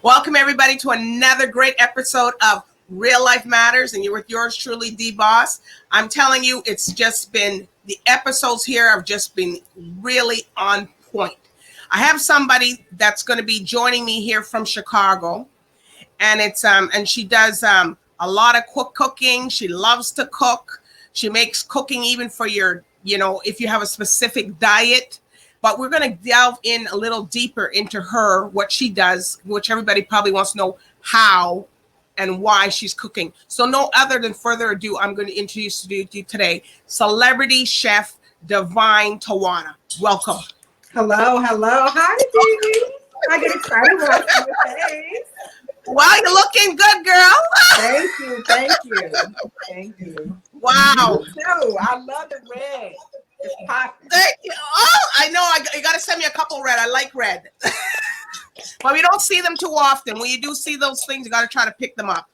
Welcome everybody to another great episode of Real Life Matters, and you're with yours truly, DBoss. I'm telling you, it's just been, the episodes here have just been really on point. I have somebody that's going to be joining me here from Chicago, and and she does a lot of cooking. She loves to cook. She makes cooking even for your, if you have a specific diet. But we're going to delve in a little deeper into her, what she does, which everybody probably wants to know how and why she's cooking. So no other than further ado, I'm going to introduce you today, celebrity chef Devine Tawanna. Welcome. Hello. Hi, Dee. I get excited when I see your face. Wow, you're looking good, girl. Thank you. Wow. Me too. I love the red. It's popping. Thank you. Oh, I know. You got to send me a couple red. I like red. But we don't see them too often. When you do see those things, you got to try to pick them up.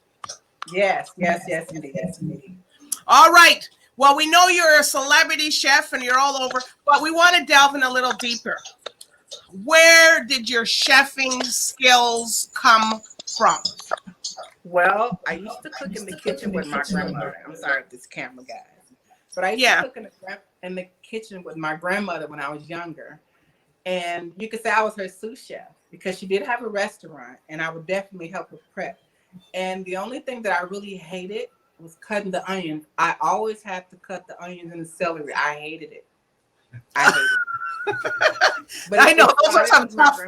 Yes, indeed. All right. Well, we know you're a celebrity chef and you're all over, but we want to delve in a little deeper. Where did your chefing skills come from? Well, I used to cook in the kitchen with my grandmother. I'm sorry if this camera, guys. But I used to cook in the kitchen with my grandmother when I was younger. And you could say I was her sous chef because she did have a restaurant and I would definitely help her prep. And the only thing that I really hated was cutting the onions. I always had to cut the onions and the celery. I hated it. But I know those are some tough.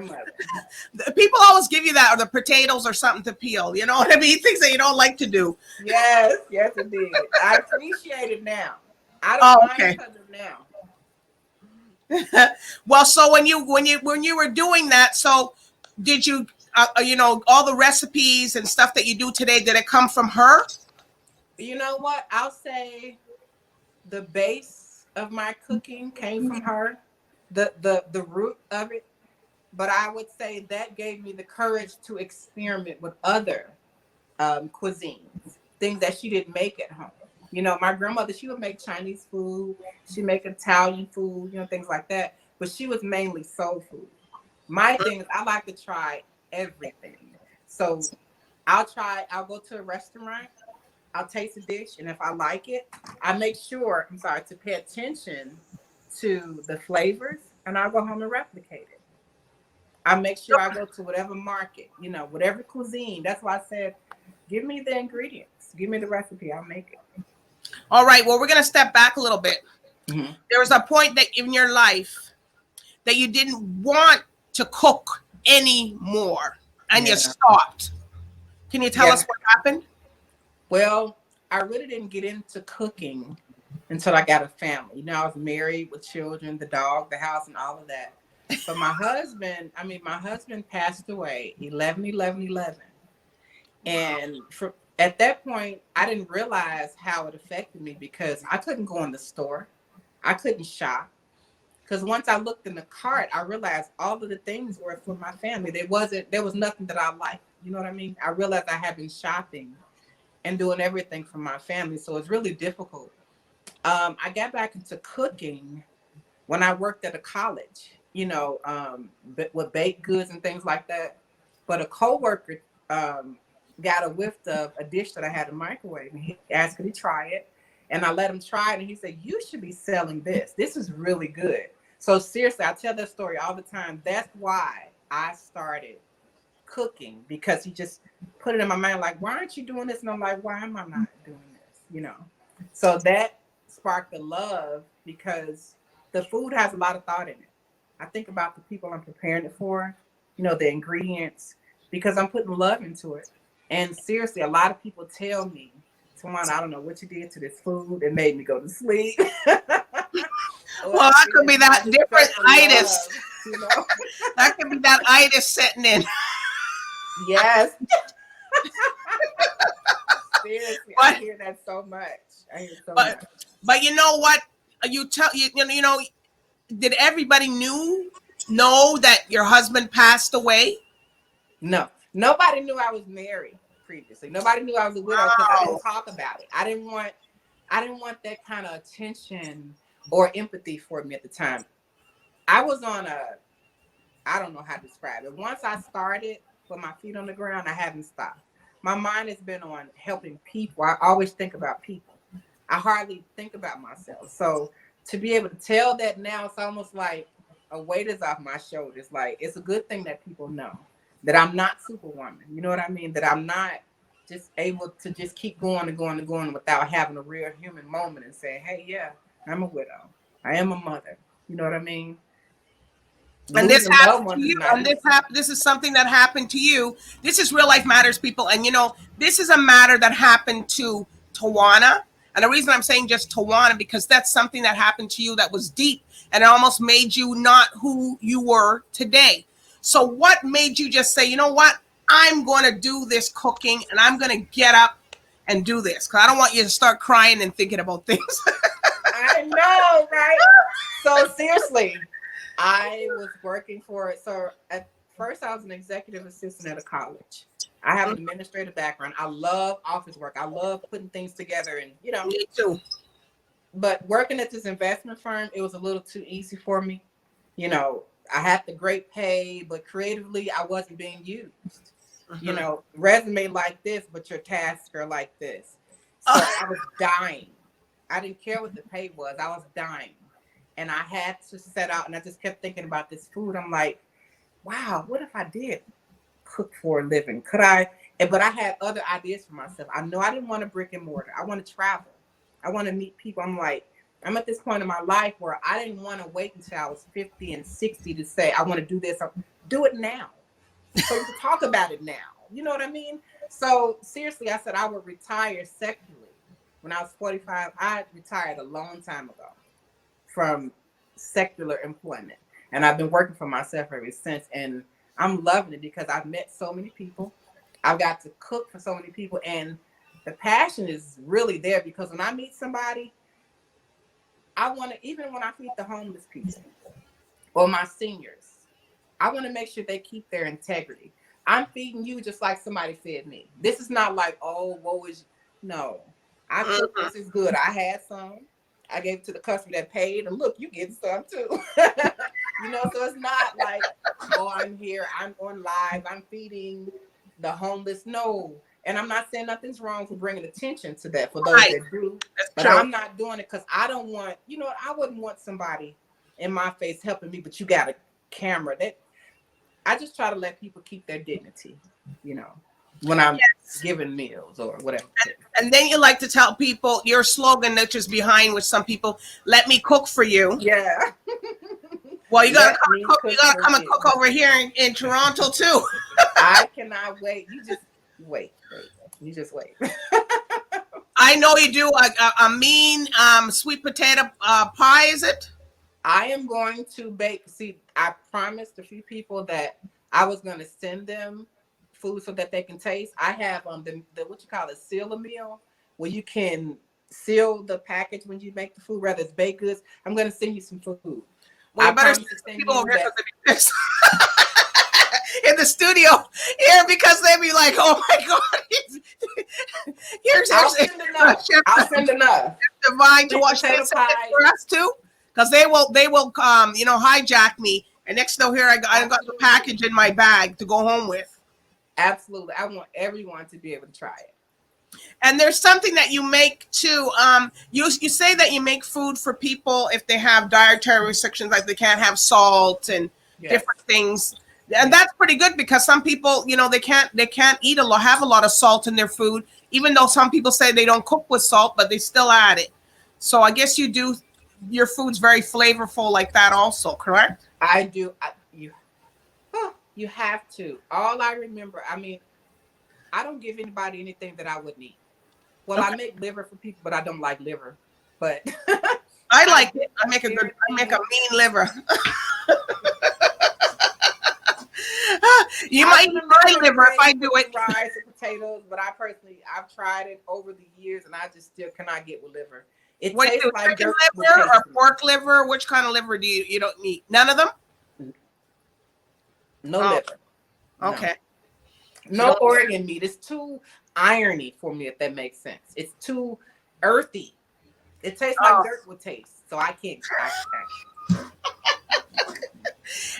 People always give you that, or the potatoes or something to peel. You know what I mean? Things that you don't like to do. Yes, indeed. I appreciate it now. I don't mind cutting now. Well, so when you were doing that, so did you, all the recipes and stuff that you do today, did it come from her? You know what? I'll say the base of my cooking came from her, the root of it. But I would say that gave me the courage to experiment with other cuisines, things that she didn't make at home. My grandmother, she would make Chinese food, she'd make Italian food, things like that. But she was mainly soul food. My thing is I like to try everything. So I'll go to a restaurant, I'll taste a dish, and if I like it, I make sure, to pay attention to the flavors, and I'll go home and replicate it. I make sure I go to whatever market, whatever cuisine. That's why I said, give me the ingredients, give me the recipe, I'll make it. All right. Well, we're going to step back a little bit. Mm-hmm. There was a point that in your life that you didn't want to cook anymore and you stopped. Can you tell us what happened? Well, I really didn't get into cooking until I got a family. I was married with children, the dog, the house, and all of that. But my husband passed away 11/11/11. And at that point, I didn't realize how it affected me because I couldn't go in the store. I couldn't shop. Because once I looked in the cart, I realized all of the things were for my family. There was nothing that I liked. You know what I mean? I realized I had been shopping and doing everything for my family. So it's really difficult. I got back into cooking when I worked at a college, with baked goods and things like that. But a coworker got a whiff of a dish that I had in the microwave, and he asked could he try it, and I let him try it, and he said, you should be selling this. This is really good. So seriously, I tell that story all the time. That's why I started cooking, because he just put it in my mind, like, why aren't you doing this? And I'm like, why am I not doing this? So that sparked the love, because the food has a lot of thought in it. I think about the people I'm preparing it for, the ingredients, because I'm putting love into it. And seriously, a lot of people tell me, Tawanna, I don't know what you did to this food. It made me go to sleep. Well, that could be that different itis. That could be that itis setting in. Yes. Seriously, I hear that so much. But you know what? Did everybody know that your husband passed away? No. Nobody knew I was married previously. Nobody knew I was a widow because I didn't talk about it. I didn't want that kind of attention or empathy for me at the time. I was on I don't know how to describe it. Once I started, put my feet on the ground, I haven't stopped. My mind has been on helping people. I always think about people. I hardly think about myself. So to be able to tell that now, it's almost like a weight is off my shoulders. Like, it's a good thing that people know that I'm not Superwoman. You know what I mean? That I'm not just able to just keep going and going and going without having a real human moment and saying, hey, yeah, I'm a widow. I am a mother. You know what I mean? And this Losing loved happened to ones is you, not and easy. this is something that happened to you. This is real life matters, people. And you know, this is a matter that happened to Tawanna. And the reason I'm saying just Tawanna, because that's something that happened to you that was deep and it almost made you not who you were today. So what made you just say, you know what, I'm going to do this cooking and I'm going to get up and do this? Because I don't want you to start crying and thinking about things. I know, right? So seriously, I was working for it. So at first, I was an executive assistant at a college. I have an administrative background. I love office work. I love putting things together, and you know. Me too. But working at this investment firm, it was a little too easy for me. You know, I had the great pay, but creatively, I wasn't being used. You know, resume like this, but your tasks are like this. So I was dying. I didn't care what the pay was. I was dying. And I had to set out, and I just kept thinking about this food. I'm like, wow, what if I did cook for a living? Could I? But I had other ideas for myself. I know I didn't want a brick and mortar. I want to travel. I want to meet people. I'm like, I'm at this point in my life where I didn't want to wait until I was 50 and 60 to say, I want to do this. Do it now. So we can talk about it now. You know what I mean? So seriously, I said I would retire secularly. When I was 45, I retired a long time ago from secular employment. And I've been working for myself ever since. And I'm loving it because I've met so many people. I've got to cook for so many people. And the passion is really there because when I meet somebody, I want to, even when I feed the homeless people or my seniors, I want to make sure they keep their integrity. I'm feeding you just like somebody fed me. This is not like, oh, woe is, no. I cooked, this is good. I had some. I gave it to the customer that paid, and look, you get some too. You know, so it's not like, oh, I'm here, I'm on live, I'm feeding the homeless. No. And I'm not saying nothing's wrong for bringing attention to that for those that do. But I'm not doing it because I don't want, you know, I wouldn't want somebody in my face helping me, but you got a camera. That I just try to let people keep their dignity, you know, when I'm giving meals or whatever. And then you like to tell people your slogan that is behind with some people, let me cook for you. Yeah. Well, you gotta come and cook over here in Toronto too. I cannot wait. You just wait. You just wait. I know you do a mean sweet potato pie, is it? I am going to bake. See, I promised a few people that I was going to send them food so that they can taste. I have the what you call it, seal a meal, where you can seal the package when you make the food, whether it's baked goods. I'm going to send you some food. Well, you better send people over here because in the studio here because they'd be like, oh my God. I'll send enough. I'll send enough. Devine Tawanna for us too. Because they will you know, hijack me. And next though here I got the package in my bag to go home with. Absolutely. I want everyone to be able to try it. And there's something that you make too. You say that you make food for people if they have dietary restrictions, like they can't have salt and different things. And that's pretty good because some people, you know, they can't have a lot of salt in their food, even though some people say they don't cook with salt, but they still add it. So I guess you do. Your food's very flavorful like that also, correct? I do. You have to. All I remember, I mean, I don't give anybody anything that I wouldn't eat. Well, okay. I make liver for people, but I don't like liver. But I like it. I make a mean liver. You might eat my liver if I do it. Rice and potatoes, but I've tried it over the years, and I just still cannot get with liver. It tastes like chicken liver or pork liver. Which kind of liver do you don't eat? None of them? No liver. Okay. No organ meat. It's too irony for me, if that makes sense. It's too earthy. It tastes like dirt would taste. So I can't.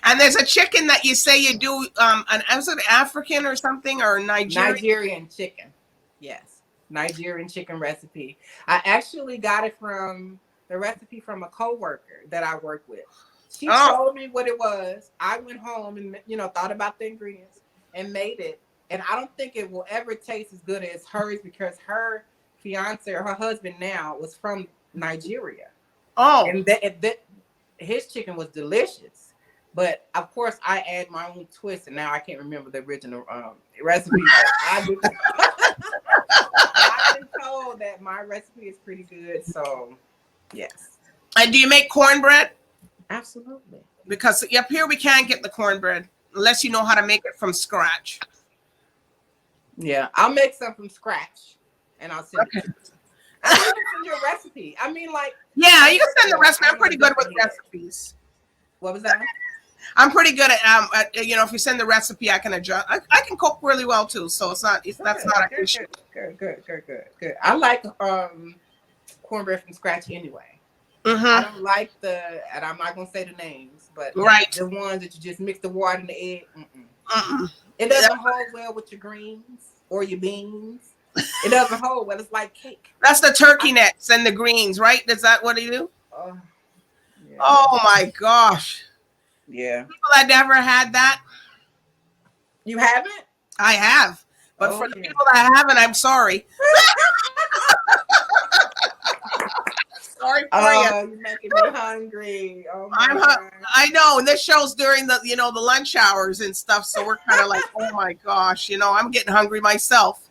And there's a chicken that you say you do, was it African or something, or Nigerian? Nigerian chicken. Yes. Nigerian chicken recipe. I actually got it from the recipe from a coworker that I work with. She Oh, told me what it was. I went home and thought about the ingredients and made it. And I don't think it will ever taste as good as hers because her fiance or her husband now was from Nigeria. oh. And his chicken was delicious. But of course, I add my own twist, and now I can't remember the original recipe. I've been told that my recipe is pretty good, so yes. And do you make cornbread? Absolutely. Because up here we can't get the cornbread unless you know how to make it from scratch. Yeah, I'll make some from scratch, and I'll send it to you. I'll send you a recipe. I mean, like... Yeah, you can send the recipe. I'm pretty good with recipes. What was that? I'm pretty good at if you send the recipe, I can adjust. I can cook really well too, so that's not an issue. Good. I like cornbread from scratch anyway. Mm-hmm. I don't like and I'm not gonna say the names, but right, the ones that you just mix the water and the egg. It doesn't hold well with your greens or your beans. It doesn't hold well. It's like cake. That's the turkey necks and the greens, right? Is that what you do? Yeah. Oh my gosh. Yeah. People that never had that. You haven't? I have. But for the people that haven't, I'm sorry. Sorry for you. You're making me hungry. Oh my God. I know, and this show's during the the lunch hours and stuff, so we're kind of like, oh my gosh, I'm getting hungry myself.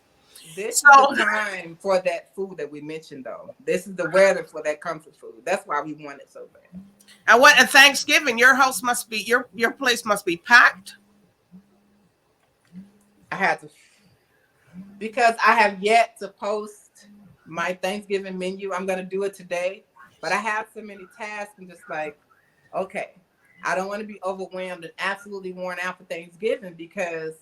This is the time for that food that we mentioned, though. This is the weather for that comfort food. That's why we want it so bad. And at Thanksgiving, your house must be your place must be packed. I had to, because I have yet to post my Thanksgiving menu. I'm gonna do it today, but I have so many tasks. I'm just like, okay, I don't want to be overwhelmed and absolutely worn out for Thanksgiving because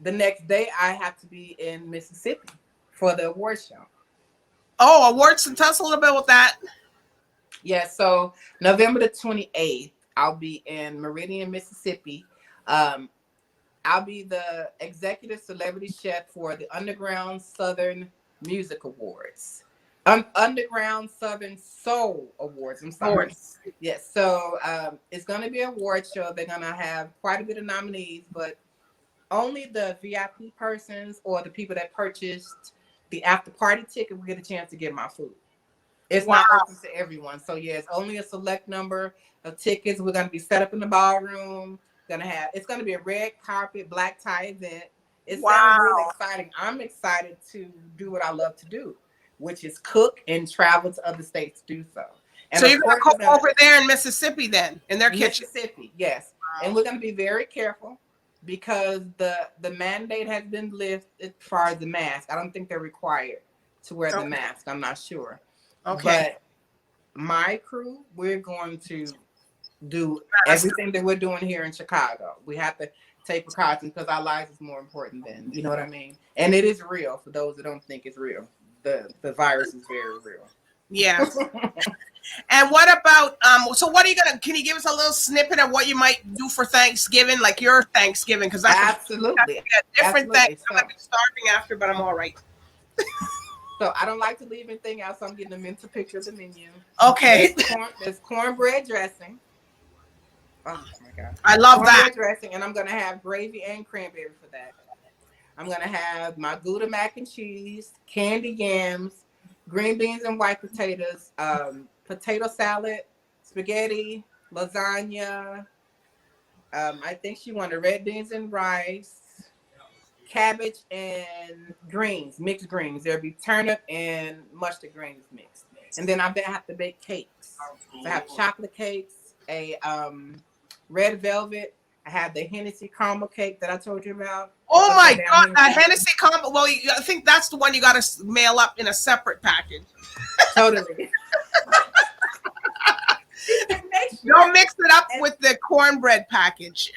the next day I have to be in Mississippi for the award show. Oh, awards! And tell us a little bit with that. Yeah, so November the 28th, I'll be in Meridian, Mississippi. I'll be the executive celebrity chef for the Underground Southern Music Awards. Underground Southern Soul Awards. I'm sorry. Yes, so it's going to be an award show. They're going to have quite a bit of nominees, but only the VIP persons or the people that purchased the after party ticket will get a chance to get my food. It's not open to everyone. So yes, only a select number of tickets. We're going to be set up in the ballroom. It's going to be a red carpet, black tie event. It sounds really exciting. I'm excited to do what I love to do, which is cook and travel to other states to do so. And so you're going to cook over there in Mississippi then, in their kitchen? Mississippi, yes. Wow. And we're going to be very careful because the mandate has been lifted as far as the mask. I don't think they're required to wear the mask. I'm not sure. Okay. But my crew, we're going to do everything that we're doing here in Chicago. We have to take precautions because our lives is more important than, you know what I mean? And it is real for those that don't think it's real. The virus is very real. Yeah. And what about, so what are you can you give us a little snippet of what you might do for Thanksgiving, like your Thanksgiving? Because absolutely. Different things. I'm going to be starving after, but I'm all right. So I don't like to leave anything out, so I'm getting a mental picture of the menu. Okay. There's cornbread dressing. Oh my God. I love that. Dressing, and I'm going to have gravy and cranberry for that. I'm going to have my Gouda mac and cheese, candy yams, green beans and white potatoes, potato salad, spaghetti, lasagna. I think she wanted red beans and rice, cabbage and greens, mixed greens. There'll be turnip and mustard greens mixed. And then I have to bake cakes. So I have chocolate cakes, a red velvet. I have the Hennessy caramel cake that I told you about. Oh my God, the Hennessy caramel. Well, I think that's the one you got to mail up in a separate package. Totally. Don't mix it up with the cornbread package.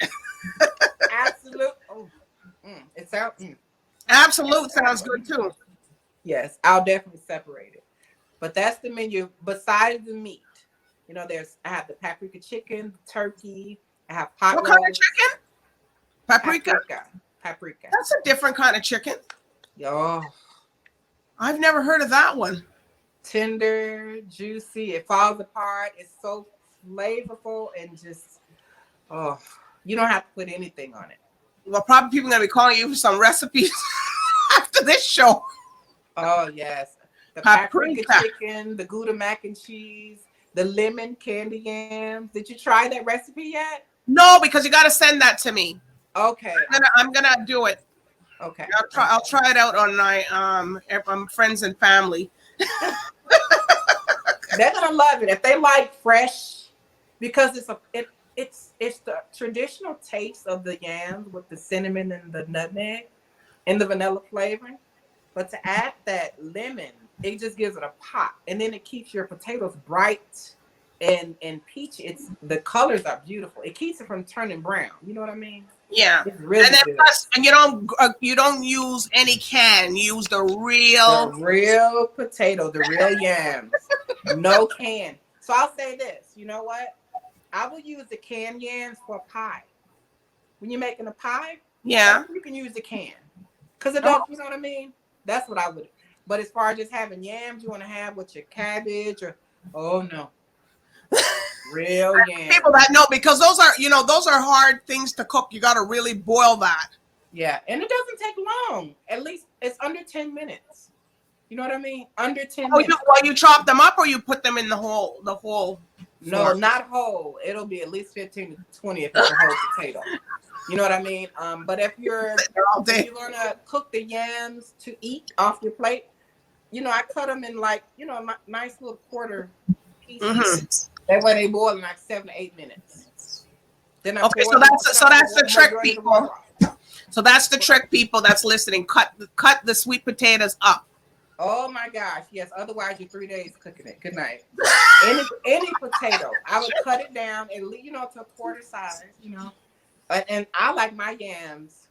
Absolute. Oh, it sounds. Absolute sounds good too. Yes, I'll definitely separate it. But that's the menu. Besides the meat, I have the paprika chicken, turkey, I have pot What roast. kind of chicken? Paprika? Paprika. That's a different kind of chicken. Oh, I've never heard of that one. tender, juicy. It falls apart. It's so flavorful and just, oh, you don't have to put anything on it. Well, probably people are going to be calling you for some recipes after this show. Oh, yes. The Paprika chicken, the Gouda mac and cheese, the lemon candy yams. Did you try that recipe yet? No, because you got to send that to me. Okay. I'm gonna do it. Okay. I'll try it out on my friends and family. They're gonna love it if they like fresh, because it's the traditional taste of the yams with the cinnamon and the nutmeg and the vanilla flavoring. But to add that lemon, it just gives it a pop, and then it keeps your potatoes bright and peachy. It's the colors are beautiful. It keeps it from turning brown. You know what I mean? Yeah. It's really and then good. plus, and you don't use any can. You use the real potato, the real yams. No can. So I'll say this. You know what? I will use the canned yams for pie. When you're making a pie, yeah, you can use the can. Because it does, you know what I mean? That's what I would. But as far as just having yams, you want to have with your cabbage or, oh no. Real yams. People that know, because those are hard things to cook. You got to really boil that. Yeah, and it doesn't take long. At least it's under 10 minutes. You know what I mean? Under 10 minutes. You chop them up or you put them in the whole No, form? not whole. It'll be at least 15 to 20 if it's a whole potato. You know what I mean? But if you're gonna cook the yams to eat off your plate, I cut them in nice little quarter pieces. Mm-hmm. That way they boil in 7 to 8 minutes. Then so that's the trick, people. So that's the trick, people that's listening. Cut the sweet potatoes up. Oh my gosh, yes. Otherwise, you're 3 days cooking it. Good night. Any potato, I would cut it down and to a quarter size. And I like my yams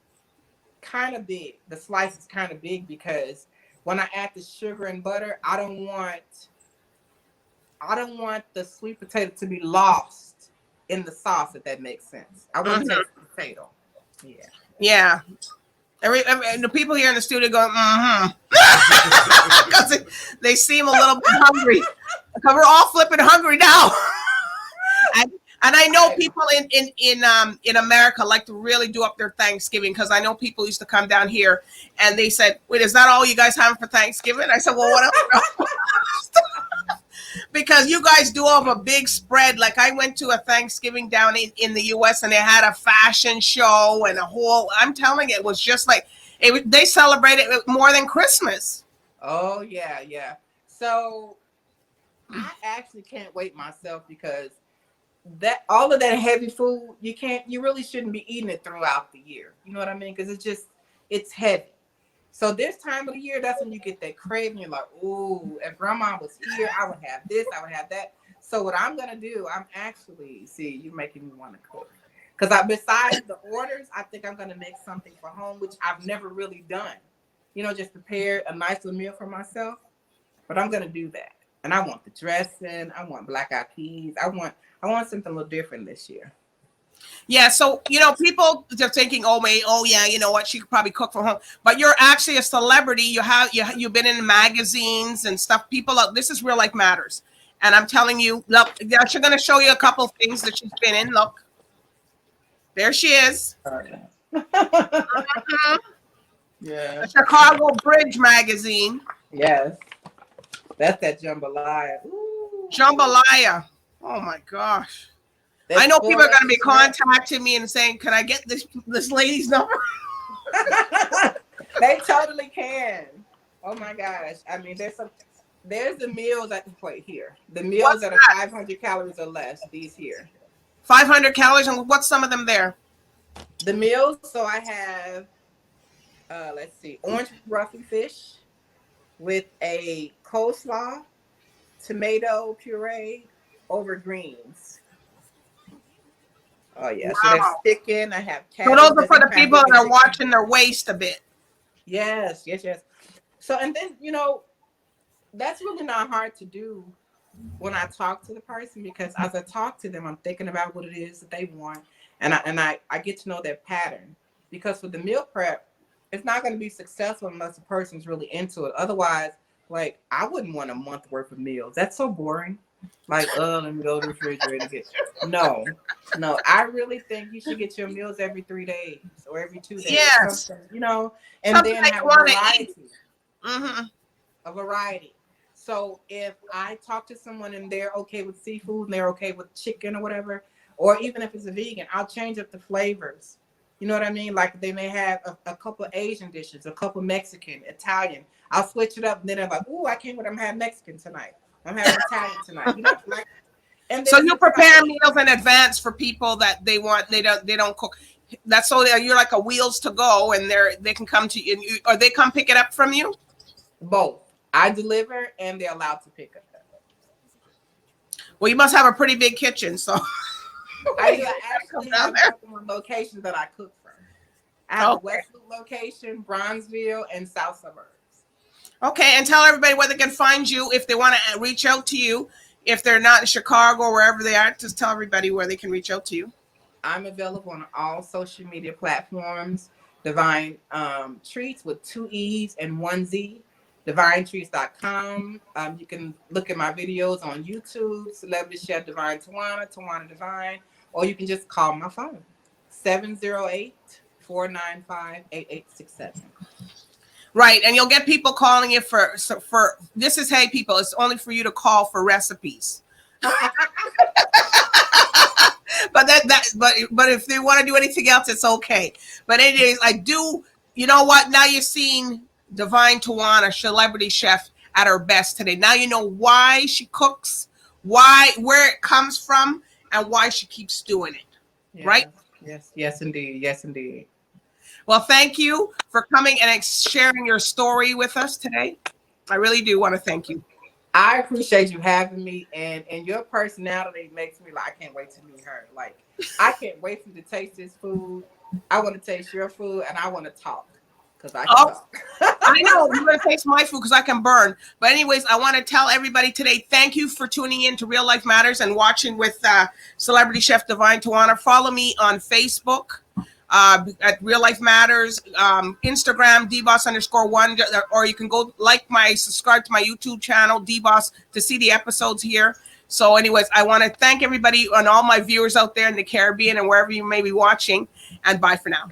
kind of big. The slice is kind of big because when I add the sugar and butter, I don't want the sweet potato to be lost in the sauce, if that makes sense. I want to taste the potato. Yeah. Yeah. And the people here in the studio go, because they seem a little bit hungry. Because we're all flipping hungry now. And I know people in America like to really do up their Thanksgiving, because I know people used to come down here and they said, "Wait, is that all you guys have for Thanksgiving?" I said, "Well, what else?" Because you guys do have a big spread. Like I went to a Thanksgiving down in the US and they had a fashion show and I'm telling you, it was just like they celebrated it more than Christmas. Oh yeah, yeah. So I actually can't wait myself, because that all of that heavy food, you really shouldn't be eating it throughout the year. You know what I mean? Because it's heavy. So this time of the year, that's when you get that craving. You're like, ooh, if grandma was here, I would have this, I would have that. So what I'm going to do, you're making me want to cook. Because besides the orders, I think I'm going to make something for home, which I've never really done. Just prepare a nice little meal for myself. But I'm going to do that. And I want the dressing. I want black-eyed peas. I want something a little different this year. Yeah, so people are thinking, oh yeah, you know what, she could probably cook from home, but you're actually a celebrity. You've been in magazines and stuff. This is Real Life Matters, and I'm telling you, look, she's going to show you a couple of things that she's been in. Look, there she is. Yeah, the Chicago Bridge magazine. Yes, that's that jambalaya. Ooh. Jambalaya. Oh my gosh. I know people are going to be contacting me and saying, "Can I get this lady's number?" They totally can. Oh my gosh! I mean, there's the meals at the plate here. The meals that are 500 calories or less. These here. 500 calories, and what's some of them there? The meals. So I have, let's see, orange roughy fish with a coleslaw, tomato puree over greens. Oh yeah, wow. So there's chicken. I have cabbage. So those are for the people that are watching their waist a bit. Yes. So and then that's really not hard to do when I talk to the person, because as I talk to them, I'm thinking about what it is that they want, And I get to know their pattern, because for the meal prep, it's not going to be successful unless the person's really into it. Otherwise, like, I wouldn't want a month worth of meals. That's so boring. Like, let me go to the refrigerator and get. No, I really think you should get your meals every 3 days or every 2 days. Yes. Something, and Something then that have you want to variety. eat. Mm-hmm. A variety. So if I talk to someone and they're okay with seafood and they're okay with chicken or whatever, or even if it's a vegan, I'll change up the flavors. You know what I mean? Like, they may have a couple of Asian dishes, a couple Mexican, Italian. I'll switch it up, and then I'm like, "Ooh, I can't wait. I'm having Mexican tonight. I'm having Italian tonight." Like, and So then you prepare meals in advance for people that they want. They don't cook. That's so you're like a wheels to go, and they can come to you, or they come pick it up from you. both. I deliver, and they're allowed to pick up. Well, you must have a pretty big kitchen, so. I actually have more locations that I cook from. I have the Westwood location, Bronzeville, and South Suburbs. Okay, and tell everybody where they can find you if they want to reach out to you. If they're not in Chicago or wherever they are, just tell everybody where they can reach out to you. I'm available on all social media platforms. Devine Treats with 2 E's and 1 Z. DevineTreats.com. You can look at my videos on YouTube, Celebrity Chef Devine Tawanna, Tawanna Devine, or you can just call my phone, 708-495-8867. Right, and you'll get people calling you for this is, hey people, it's only for you to call for recipes. But but if they want to do anything else, it's okay. But anyways, I do. You know what? Now you've seen Devine Tawanna, celebrity chef, at her best today. Now you know why she cooks, where it comes from, and why she keeps doing it. Yes, right? Yes, indeed. Yes, indeed. Well, thank you for coming and sharing your story with us today. I really do want to thank you. I appreciate you having me, and your personality makes me like, I can't wait to meet her. Like, I can't wait for you to taste this food. I want to taste your food, and I want to talk because I can talk. I know you're going to taste my food because I can burn. But anyways, I want to tell everybody today, thank you for tuning in to Real Life Matters and watching with celebrity chef Devine Tawanna. Follow me on Facebook at Real Life Matters, Instagram, DBoss_1, or you can go subscribe to my YouTube channel, DBoss, to see the episodes here. So anyways, I want to thank everybody and all my viewers out there in the Caribbean and wherever you may be watching, and bye for now.